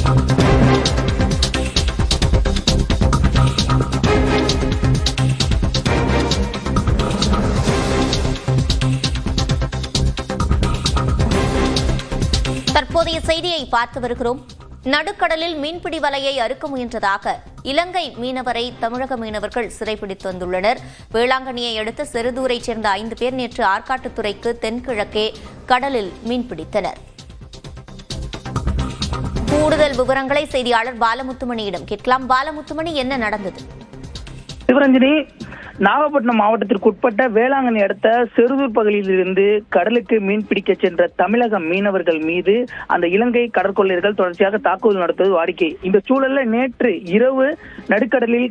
தற்போதைய செய்தியை பார்த்து வருகிறோம். நடுக்கடலில் மீன்பிடி வலையை அறுக்க முயன்றதாக இலங்கை மீனவரை தமிழக மீனவர்கள் சிறைப்பிடித்து வந்துள்ளனர். வேளாங்கண்ணியை அடுத்த செருதூரைச் சேர்ந்த 5 பேர் நேற்று ஆற்காட்டுத்துறைக்கு தென்கிழக்கே கடலில் மீன்பிடித்தனர். கூடுதல் விவரங்களை செய்தியாளர் பாலமுத்துமணியிடம் கேட்கலாம். பாலமுத்துமணி, என்ன நடந்தது? சிவரஞ்சனி, நாகப்பட்டினம் மாவட்டத்திற்கு உட்பட்ட வேளாங்கண்ணி அடுத்த செருதூர் பகுதியிலிருந்து கடலுக்கு மீன் பிடிக்க சென்ற தமிழக மீனவர்கள் மீது அந்த இலங்கை கடற்கொள்ளையர்கள் தொடர்ச்சியாக தாக்குதல் நடத்துவது வாடிக்கை. இந்த சூழல்ல நேற்று இரவு நடுக்கடலில்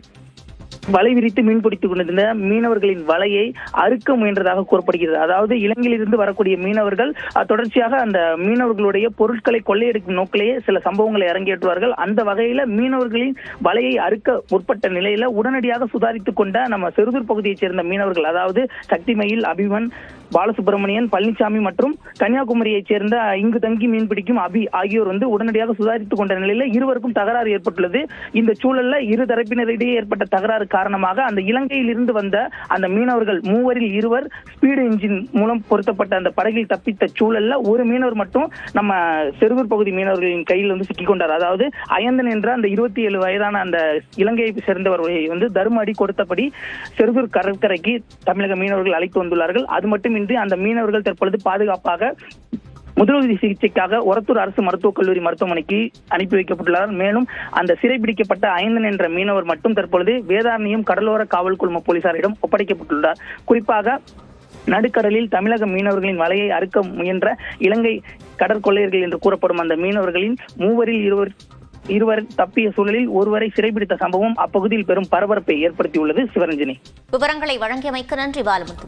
வலை விரித்து மீன் பிடித்துக் கொண்டிருந்த மீனவர்களின் வலையை அறுக்க முயன்றதாக கூறப்படுகிறது. அதாவது இலங்கையிலிருந்து வரக்கூடிய மீனவர்கள் தொடர்ச்சியாக அந்த மீனவர்களுடைய பொருட்களை கொள்ளையடிக்கும் நோக்கிலேயே சில சம்பவங்களை அரங்கேற்றுவார்கள். அந்த வகையில மீனவர்களின் வலையை அறுக்க முற்பட்ட நிலையில உடனடியாக சுதாரித்துக் கொண்ட நம்ம செருதூர் பகுதியைச் சேர்ந்த மீனவர்கள், அதாவது சக்திமயில், அபிமன், பாலசுப்ரமணியன், பழனிசாமி மற்றும் கன்னியாகுமரியைச் சேர்ந்த இங்கு தங்கி மீன் பிடிக்கும் அபி ஆகியோர் உடனடியாக சுதாரித்துக் கொண்ட நிலையில இருவருக்கும் தகராறு ஏற்பட்டுள்ளது. இந்த சூழல்ல இரு தரப்பினரிடையே ஏற்பட்ட தகராறு காரணமாக அந்த இலங்கையில் இருந்து வந்த அந்த மீனவர்கள் மூவரில் இருவர் ஸ்பீடு என்ஜின் மூலம் பொருத்தப்பட்ட அந்த படகில் தப்பித்த சூழல்ல ஒரு மீனவர் மட்டும் நம்ம செருதூர் பகுதி மீனவர்களின் கையில் சிக்கிக் கொண்டார். அதாவது அயந்தன் என்ற அந்த 27 வயதான அந்த இலங்கையை சேர்ந்தவர்களை தர்ம அடி கொடுத்தபடி செருதூர் கடற்கரைக்கு தமிழக மீனவர்கள் அழைத்து வந்துள்ளார்கள். அது மட்டுமின்றி அந்த மீனவர்கள் தற்பொழுது பாதுகாப்பாக முதலுதவி சிகிச்சைக்காக ஒரத்தூர் அரசு மருத்துவக் கல்லூரி மருத்துவமனைக்கு அனுப்பி வைக்கப்பட்டுள்ளார். மேலும் அந்த சிறைபிடிக்கப்பட்ட அயந்தன் என்ற மீனவர் மட்டும் தற்பொழுது வேதாரண்யம் கடலோர காவல் குழும போலீசாரிடம் ஒப்படைக்கப்பட்டுள்ளார். குறிப்பாக நடுக்கடலில் தமிழக மீனவர்களின் வலையை அறுக்க முயன்ற இலங்கை கடற்கொள்ளையர்கள் என்று கூறப்படும் அந்த மீனவர்களின் மூவரில் இருவர் தப்பிய சூழலில் ஒருவரை சிறைபிடித்த சம்பவம் அப்பகுதியில் பெரும் பரபரப்பை ஏற்படுத்தியுள்ளது. சிவரஞ்சனி, விவரங்களை வழங்கியமைக்கு நன்றி பாலமுத்து.